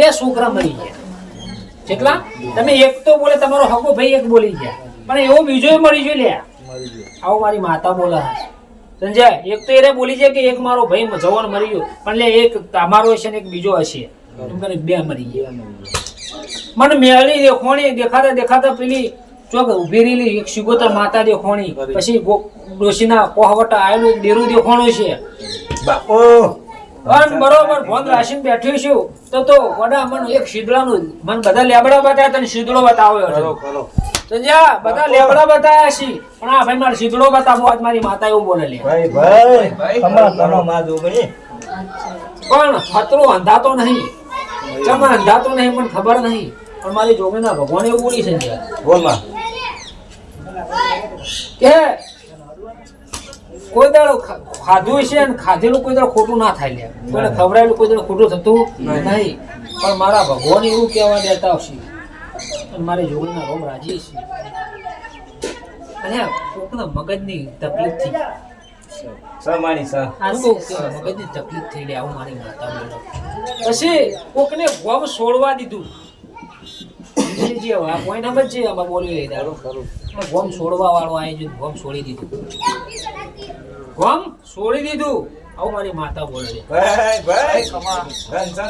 2 છોકરા મરી ગયા. કેટલા? તમે એક તો બોલે તમારો હગો ભાઈ એક બોલી ગયા, પણ એવો બીજો મરી ગયો લે. આવો મારી માતા બોલે સમજ્યા? એક તો એને બોલી છે કે એક મારો ભાઈ જવાન મરી ગયો, પણ લે એક તમારો હશે ને એક બીજો હશે, એમ કરીને 2 મરી ગયા. મને મેળી દેખોણી દેખાતા પેલી ચોક ઉભી રહેલી એક સિગોતર માતા દેખોણી, પછી ડોશીના કોહવટા આવેલું ડેરું દેખોણું છે. બાપો અને બરોબર ફોન રાશિને બેઠ્યું છું તો વડા મને એક શીદડાનું મને બધા લેબડા બતાવ્યા, તને શીદડો બતાવ્યો તો જ્યાં બધા લેબડા બતાવ્યા છે, પણ આ ભાઈ મારે શીદડો બતાવો આજ મારી માતા એવું બોલે લે. ભાઈ ખમા તનો માં જોગણી પણ ખતરો અંધાતો નહીં, ચમા અંધાતો નહીં, મને ખબર નહીં, પણ મારી જોગણીના ભગવાન એવું બોલી છે બોલ માં કે કોઈ દાડો ખાધું છે ને ખાધેલું કોઈ દાડો ખોટું ના થાય લે, કોઈને ખવડાયેલું કોઈ દાડો ખોટું થતું નહીં, પણ મારા ભગવાન એવું કહેવા દેતા હશે અને મારી જોગણીના રોમ રાજી છે. અને કોકના મગજની તકલીફ થઈ, સમાની સા મગજની તકલીફ થઈ લે આવું મારી માતા બોલે. પછી કોકને ગોમ છોડવા દીધું, કોઈ નામ જ છે આમાં બોલી ગોમ છોડવા વાળો આવી ગયો, ગોમ છોડી દીધું, ગોમ છોડી દીધું, આવું મારી માતા બોલે છે.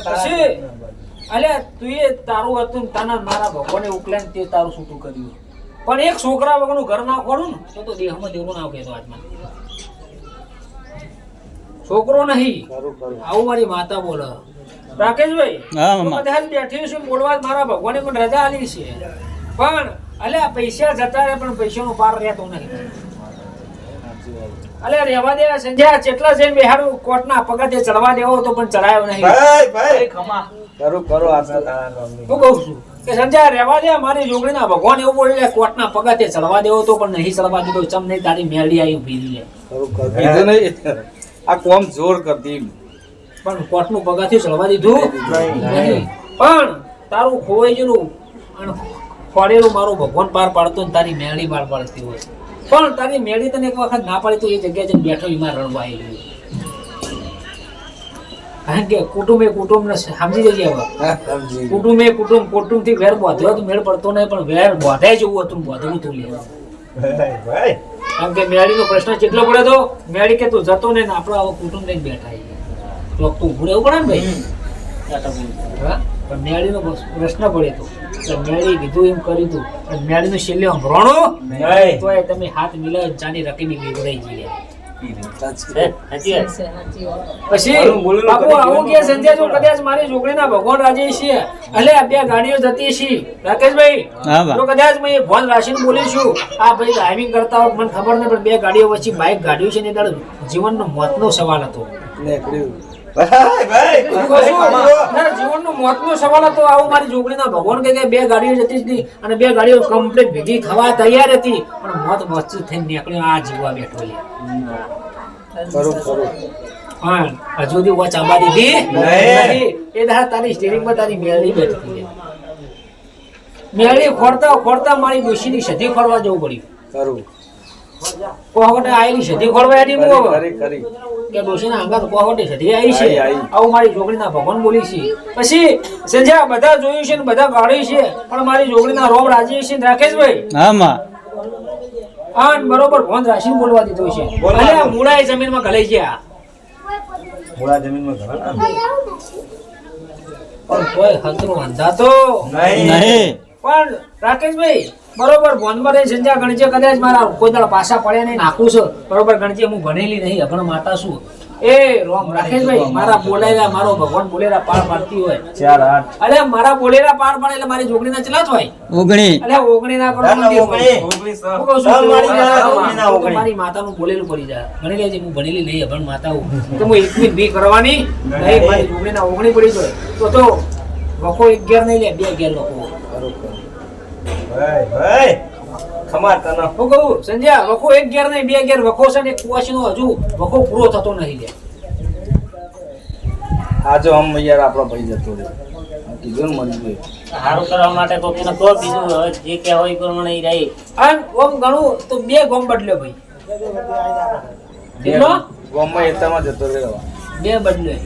પછી અલ્યા તું એ તારું હતું ને તાના મારા ભગવાને ઉકલાઈને તે તારું છૂટું કર્યું, પણ એક છોકરા વગરનું ઘર ના ખોડું ને તો દેહમાં દેવું ના કહેતો આજમાં છોકરો નહીં, આવું મારી માતા બોલે. રાકેશભાઈ બધા બેઠી છું બોલવા, મારા ભગવાને પણ રજા આલી છે, પણ અલ્યા પૈસા જતા રહે પણ પૈસાનો પાર રહેતો નહીં. અલ્યા રહેવા દે સંજય, કેટલા જઈને બેહાડું કોર્ટના પગથિયે ચડવા દેવો તો પણ ચડાયો નહીં. ભાઈ ખમા કરો આ હું કહું છું કે સંજય રહેવા દે, મારી જોગણીના ભગવાન એવું બોલે કોર્ટના પગથિયે ચડવા દેવો તો પણ નહીં ચડવા દીધો, ચમ નહીં તારી મેળી આવી ઉભી લે. આ કોમ જોર કરતી પણ કોર્ટનું પગથિયું ચડવા દીધું નહીં, પણ તારું ખોવાઈ ગયેલું અને પડેલું મારું ભગવાન પાર પાડતો ને તારી મેળી પાર પાડતી હોય, પણ તારી મેળી તને એક વખત ના પાડી તો એ જગ્યાએ જઈને બેઠો એમાં રડવા આવી ગયું. કારણ કે કુટુંબ ને સમજી જઈએ હવે, કુટુંબ થી વેર બોધ્યો તો મેળ પડતો નહીં, પણ વેર બોધાય જેવું હતું બોધવું તું લે. કારણ કે મેળી નો પ્રશ્ન કેટલો પડે તો મેળી કે તું જતો ને આપડે આવો કુટુંબ લઈને બેઠા તો તું ઉભું રહેવું પડે ને ભાઈ. પણ મેળી નો પ્રશ્ન પડે તો મેળી કીધું એમ કર્યું તું, મેળી નું છેલ્લે સંભળાણું તો તમે હાથ મિલાવ જાની રકીબી ગઈ ગઈ. પછી બાપુ આવું કે સંજય જો કદાચ મારી જોગણીના ભગવાન રાજી છે, એટલે 2 ગાડીઓ જતી છે રાકેશભાઈ, તો કદાચ મેં ફોન રાશિને બોલી છું આ ભાઈ ડ્રાઇવિંગ કરતા હોય મને ખબર નહીં, પણ 2 ગાડીઓ વચ્ચે બાઇક ગાડીઓ છે ને ત્યારે જીવનનો મોતનો સવાલ હતો. જીવનનો મોતનો સવાલ હતો. આવું મારી જોગણીના ભગવાન કહે કે 2 ગાડીઓ જતી હતી અને 2 ગાડીઓ કમ્પ્લીટ ભેગી થવા તૈયાર હતી, પણ મોત વચ્ચે થઈને નીકળ્યો આ જીવવા બેઠો લે. હજુ સુધી વોચ આંબા દીધી નહીં, એ દાડા તારી સ્ટીરિંગમાં તારી મેળી બેઠી, મેળી ખોરતા મારી ડોશીની સધી ખોરવા જવું પડ્યું. કોહવટે આયેલી સધી ખોરવા હતી કે ડોશીના આંગા કોહવટે સધી આવી છે, આવું મારી જોગણીના ભગવાન બોલી છે. પછી સંજય બધા જોયું છે ને બધા ગાળ્યું છે, પણ મારી જોગણીના રોમ રાજી છે ને રાકેશભાઈ બરોબર ફોન રાશિને બોલવા દીધો છે. અલ્યા મૂળા જમીનમાં ગલાઈ ગયા, મૂળા જમીનમાં ઘણા પણ કોઈ હતરો અંધાતો નહીં. પણ રાકેશભાઈ બરોબર ભોનમાં રહી સંજ્યા ગણજે કદાચ મારા કોઈ દાડા પાછા પડ્યા નહીં નાખું છું, બરોબર ગણજે હું ભણેલી નહીં અભણ માતા છું. એ રોમ રાકેશભાઈ મારા બોલેલા મારો ભગવાન બોલેલા પાર પાડતી હોય 4 8 અરે મારા બોલેલા પાર પાડે એટલે મારી જોગણી ના ચલા થાય 19 અરે 19 ના કરો મારી માતાનું બોલેલું પડી જાય. ભણી લેજે હું ભણેલી નહીં અભણ માતા હું તો હું એકમી બી કરવાની નહીં, મારી જોગણી ના 19 પડી જાય તો વખો 11 નહીં લે 2 11 વખો. ભાઈ ખમા તનો હું કહું સંજય વખો 11 નહીં 2 11 વખો છે ને એક કુવાસીનો હજુ વખો પૂરો થતો નહીં લે. આજો હમ યાર આપણો ભાઈ જતો રે કીધું ને મળી સારું કરવા માટે તો એને તો બીજું જે કે હોય પ્રમાણે ઈ રહી. અને ઓમ ઘણું તો 2 ગોમ બદલ્યો ભાઈ, કેટલો ગોમમાં એતામાં જતો રે 2 બદલ્યો.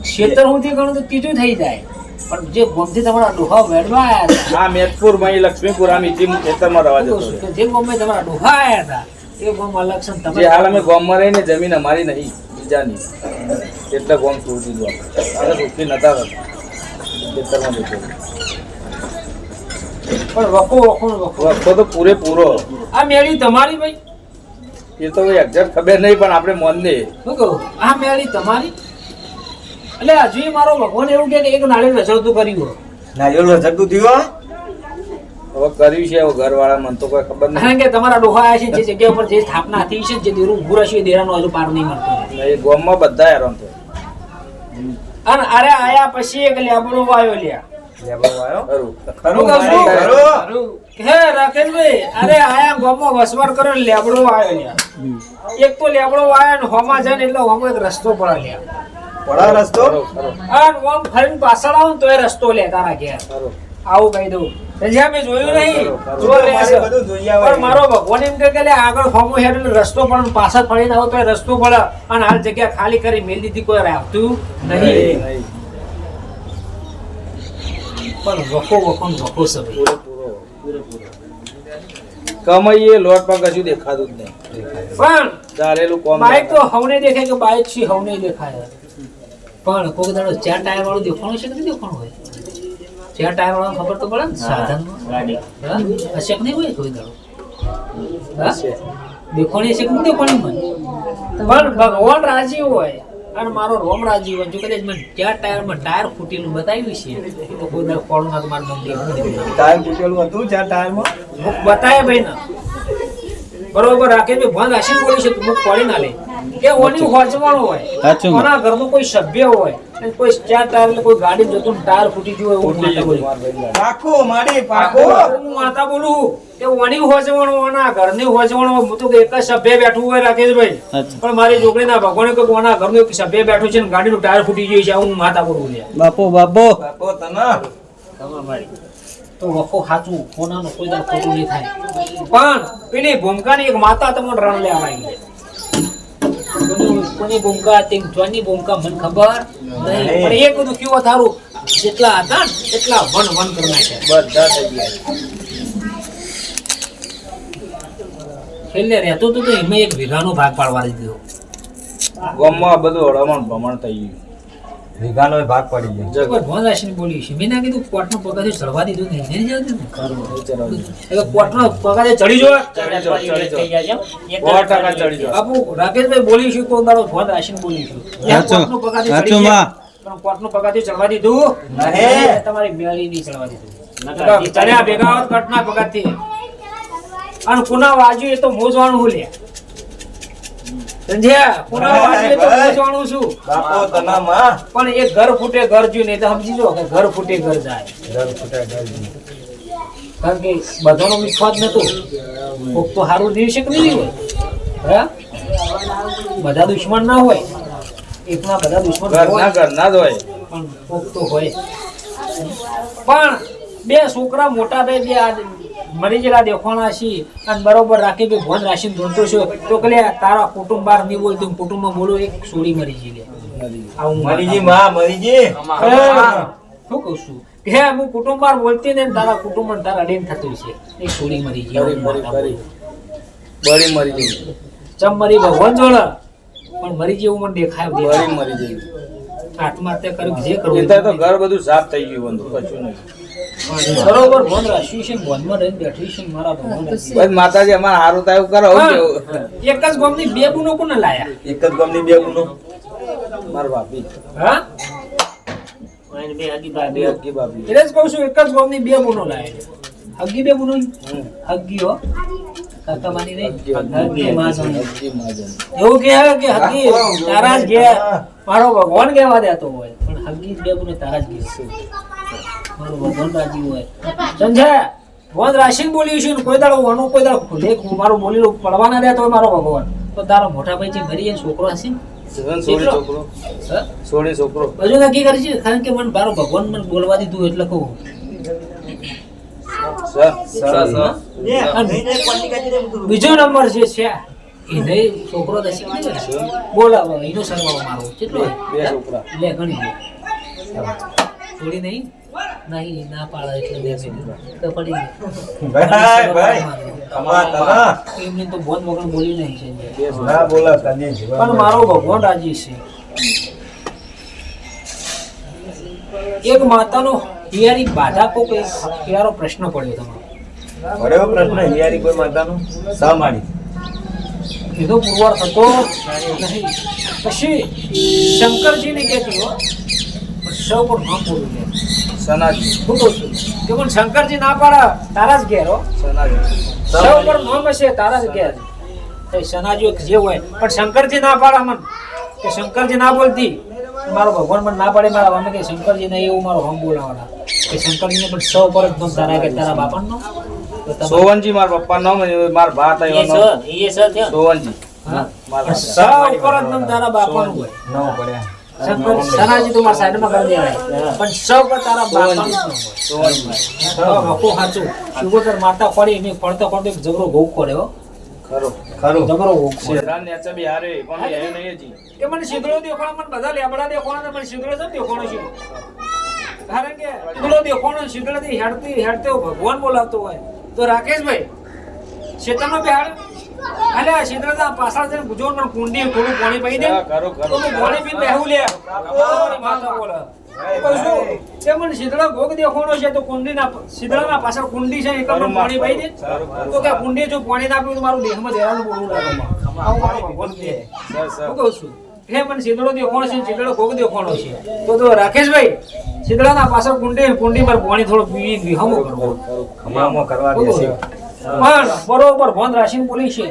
ક્ષેત્ર સુધી ઘણું તો ત્રીજું થઈ જાય. પણ જે ગોમથી તમારા ડોહા વેડવા આયા હતા આ મેદપુર માં લક્ષ્મીપુર આમ ઇતિ ખેતરમાં રવા જતો રહ્યો. કે જે ગોમે તમારા ડોહા આયા હતા એ ગોમ અલગ છે ને તમે જે હાલ અમે ગામમાં રહીને જમીન અમારી નહીં બીજાની એટલે ગામ છોડી દીધું આપણે સુખી નતા રહેતા. ખેતરમાં જતો રહ્યો. પણ વખો વખતો તો પૂરેપૂરો આ મેળી તમારી ભાઈ એ તો એક્ઝેક્ટ ખબર નહીં પણ આપણે મોનને શું કહું આ મેળી તમારી એટલે હજુ મારો ભગવાન એવું કે એક નાળિયેર રચડતું કર્યું નારિયેળ રચડતું થયું હવે કર્યું છે ઘરવાળા મને તો કોઈ ખબર નહીં. કારણ કે તમારા ડોહા આયા છે જે જગ્યા ઉપર જે સ્થાપના હતી છે જે દેરું ઉભું રહેશે એ દેરાનો હજુ પાર નહીં મળતો એ ગામમાં બધા હેરાન થાય. અને અરે આયા પછી એક લેબડો આવ્યો લ્યા ખરું. ખરું હે રાકેશભાઈ અરે આયા ગામમાં વસવાટ કરો ને લેબડો આવ્યો લ્યા એક તો લેબડો આવ્યો ને હોમાં જાય ને એટલે હોમાં એક રસ્તો પડે લ્યા પડા રસ્તો અને ઓમ ફરીને પાછળ આવું ને તો એ રસ્તો લે તારા ઘેર ખરું. આવું કહી દઉં રજા મેં જોયું નહીં જો મારે રહેશે. બધું જોઈ આવે. પણ મારો ભગવાન એમ કહે કે લે આગળ હોમો હેડ એટલે રસ્તો પણ પાછળ ફરીને આવો તો એ રસ્તો પડે અને હાલ જગ્યા ખાલી કરી મેલ દીધી કોઈ રાખતું નહીં નહીં. પણ વખો વખો ને વખો સભી પૂરેપૂરો. કમાઈએ લોટ પર કશું દેખાતું જ નહીં. પણ ચાલેલું કોમ બાઈક તો હવને દેખાય કે બાઈક છે હવને દેખાય પણ કોઈ દાડો ચાર ટાયર વાળું દેખાણું છે કે નહીં દેખાણું હોય ચાર ટાયર વાળા ખબર તો પડે ને સાધનમાં ગાડી હા? હશે કે નહીં હોય કોઈ દાડો હા? છે. દેખાણી હશે કે નહીં દેખાણી મને પણ ભગવાન રાજી હોય અને મારો રોમ રાજી હોય જો કદાચ મને ચાર ટાયરમાં ટાયર ફૂટેલું બતાવ્યું છે તો કોઈ દાડો ખોડું ના તો મારું નામ દેખાણું નહીં. ટાયર તૂટેલું હતું ચાર ટાયરમાં બતાય ભાઈ ના બરોબર રાખે ભાઈ ભણ રાશિ બોલી છે તું પડી ના લે કે ઓની હોચવાણો હોય કોના ઘરનું કોઈ સભ્ય હોય અને કોઈ ચાર ટાયર એટલે કોઈ ગાડી જતું ને ટાયર ફૂટી ગયું હોય એવું માતા બોલું. પાકો માડી પાકો હું માતા બોલું કે ઓની હોચવાણો ઓના ઘરની હોચવાણો હું તો એક જ સભ્ય બેઠું હોય રાકેશભાઈ પણ મારી છોકરીના ભગવાને કોઈ ઓના ઘરનું એક સભ્ય બેઠું છે ને ગાડીનું ટાયર ફૂટી ગયું છે હું માતા બોલું લે બાપો તના તો વખો સાચું કોનાનું કોઈ દાડો ખોટું નહીં થાય પણ પેલી ભૂમિકાની એક માતા તમને રણ લેવા આવી કોની ભૂમિકા હતી જોની ભૂમિકા મને ખબર નહીં પણ એક બધું કેવું થારું જેટલા હતા ને એટલા વન વન કરી નાખ્યા બધા થઈ ગયા. છેલ્લે રહેતો તો એમાં એક વીઘાનો ભાગ પાડવા દીધો ગામમાં બધું હળમણ ભમણ થઈ ગયું. વીઘાનો ભાગ પડી ગયો કોઈ ભોન રાશિને બોલ્યું છે મેં ના કીધું કોર્ટનો પગાર ચડવા દીધું નહીં એને જવા દીધું ચડાવી. એટલે કોર્ટનો પગાર ચડી જો ચડી જાઓ, ચડી જાઓ. થઈ ગયા છે 100% ચડી જાઓ. બાપુ રાકેશભાઈ બોલ્યું છું તો મારો ભોન રાશિને બોલ્યું છું કોર્ટનો પગાર ચડી ગયા પણ કોર્ટનો પગાર ચડવા દીધું નહીં. તમારી મેળી નહીં ચડવા દીધું ચડ્યા ભેગા હોત કટના પગારથી અને કુના વાજ્યું એ તો મોજવાનું હું લે સમજ્યા કુના વાજ્યું એ તો મોજવાનું છું બાપો તના માં પણ એ ઘર ફૂટે ઘર જોઈને તો સમજી જો કે ઘર ફૂટે ઘર જાય કારણ કે બધાનો વિશ્વાસ નતો કોક તો સારું દિવસે કે નહીં હોય હે બધા દુશ્મન ના હોય એકના બધા દુશ્મન ઘરના હોય ઘરના જ હોય. પણ કોક તો હોય પણ બે છોકરા મોટા બે બે મરી ગયેલા દેખાણા છે અને બરોબર રાખી બે ભોન રાશિને ધોતો છો તો કે તારા કુટુંબ બહાર નહીં બોલતું કુટુંબમાં બોલો એક સોડી મરી ગઈ લે આવું મરીજી માં મરીજી શું કહું છું કે હું કુટુંબ બહાર બોલતી ને તારા કુટુંબ તારા અડીન થતું છે એક સોડી મરી ગઈ મરી મરી કરી બળી મરી ગઈ. ચમ મરી ભગવાન જોડે પણ મરી જેવું મને દેખાય બળી મરી ગઈ. આત્મહત્યા કર્યું જે કરવું એટલે તો ઘર બધું સાફ થઈ ગયું બંધુ કશું નહીં. બરોબર ભોન રાખ્યું છે ભોનમાં રહીને બેઠી છે મારા ભગવાન બસ માતાજી અમારે હારું થાય એવું કરો. હા. કેવું? એક જ ગામની બે ગુનો કોને લાયા એક જ ગામની બે ગુનો મારા ભાભી હા અને બે હગી બા બે અગી ભાભી. એટલે જ કહું છું એક જ ગામની બે ગુનો લાયા હગી બે ગુનો હગી હો કાકા માની નહીં હગી માં જાણે. અગી માજન. એવું કે હગી તારા જ ઘેર મારો ભગવાન કહેવા દેતો હોય પણ હગી બે ગુનો તારા જ ઘેર મારો ભગવાન રાજી હોય સમજ્યા ભગવાન રાશિને બોલ્યું છે ને કોઈ દાડો વાનો કોઈ દાડો ખુલે મારું બોલેલું પડવાના રહેતો હોય મારો ભગવાન તો તારો મોટા ભાઈ જે મરી જાય છોકરો હશે ને સોળી છોકરો હા? સોળી છોકરો બધું નક્કી કરી છે કારણ કે મને મારો ભગવાન મને બોલવા દીધું એટલે કહું બીજો નંબર જે છે એને છોકરો દશે બોલાવો એનો સરવાળો મારો કેટલો હોય? બે છોકરા લે ગણી લે થોડી નહીં નહીં ના પાડે એટલે બે મિનિટ તો પડી ગઈ. ભાઈ ભાઈ અમા તના એમને તો બોન વગર બોલી નહીં છે ના બોલા તને જીવન પણ મારો ભગવાન રાજી છે. એક માતાનો હિયારી બાધા કોક એક હિયારો પ્રશ્ન પડ્યો તમારો બરાબર પ્રશ્ન હિયારી કોઈ માતાનો સા માડી કીધો પુરવાર થતો નહીં. પછી શંકરજીને કહેતી હો પણ સૌ પર ના બોલું કે સનાજી હું કહું છું કે પણ શંકરજી ના પાડા તારા જ ઘેર હો. સનાજી સૌ પર નામ હશે તારા જ ઘેર. તો સનાજીઓ જે હોય પણ શંકરજી ના પાડા મન કે શંકરજી ના બોલતી મારો ભગવાન મને ના પાડે મારા અમે કે શંકરજી ને એવું મારો હમ બોલાવાના કે શંકરજીને પણ સૌ પર જ નામ તારા કે તારા બાપાનો તો તમારે સોવનજી મારા પપ્પા નામ મારા ભાત એ આવ્યો છે એ છે થયો. સોવનજી હા? મારા સૌ પર જ નામ તારા બાપાનું હોય. નો પડ્યા શંકર સનાજી તો મારા સાઈડમાં કરી દેવાય પણ સૌ પર તારા બાપાનું જ નામ હોય. સોવનજી હા, વખો સાચું શુભકર માતા પડી ને પડતો પડતો એક જબરો ભોગ પડ્યો ખરો ખરું જબરો ભોગ પડ્યો. શેરાન ને અચા બી હારે પણ બી આવ્યો નહીં હજી કે મને શીતળો દેખાણો મને બધા લેબડા દેખાણો ને મને શીતળો જ દેખાણો છે. કારણ કે શીતળો દેખાણો શીતળાથી હેડતે ભગવાન બોલાવતો હોય તો રાકેશભાઈ શેતળનો બેહાડ અલે આ શીતળા પાછળ જઈને ગુજો પણ કુંડી થોડું પાણી પી દે હા, ખરું તો ખરું હું પાણી પીને બેહું લે મારી માતા બોલે કહું છું કે મને શીતળા ભોગ દેખાણો છે તો કુંડીના શીતળાના પાછળ કુંડી છે એક પાણી પી દે તો કે કુંડી જો પાણી ના પીવું તો મારું દેહમાં દેવાનું બોલવું લાગે આવું મારો ભગવાન કહે. સર સર હું કહું છું હે મને શીતળો દેખાણો છે શીતળો ભોગ દેખાણો છે તો રાકેશભાઈ શીતળાના પાછળ કુંડી પર પાણી થોડું પીવી વિહમો કરવો અમામો કરવા દે છે પણ બરોબર ભોન રાશિને બોલી છે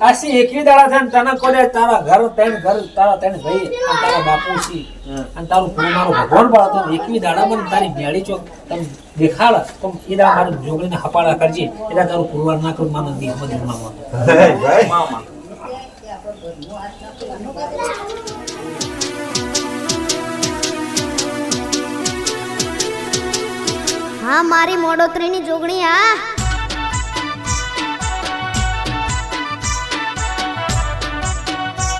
આસી એકવી દાડા થાય ને તને કરે તારા ઘર તારા ત્રણ ભાઈ અને તારા બાપુ છે અને તારું પૂરું મારું ભગવાન પાડતો એકવી દાડા મને તારી મેળી ચોક તમે દેખાડ તો એ દાડા મારી જોગણીને હપાડા કરજે એટલે તારું પુરવાર ના કરું માનવ દી મંદિરમાં ભાઈ હા મારી મોડોતરીની જોગણી આ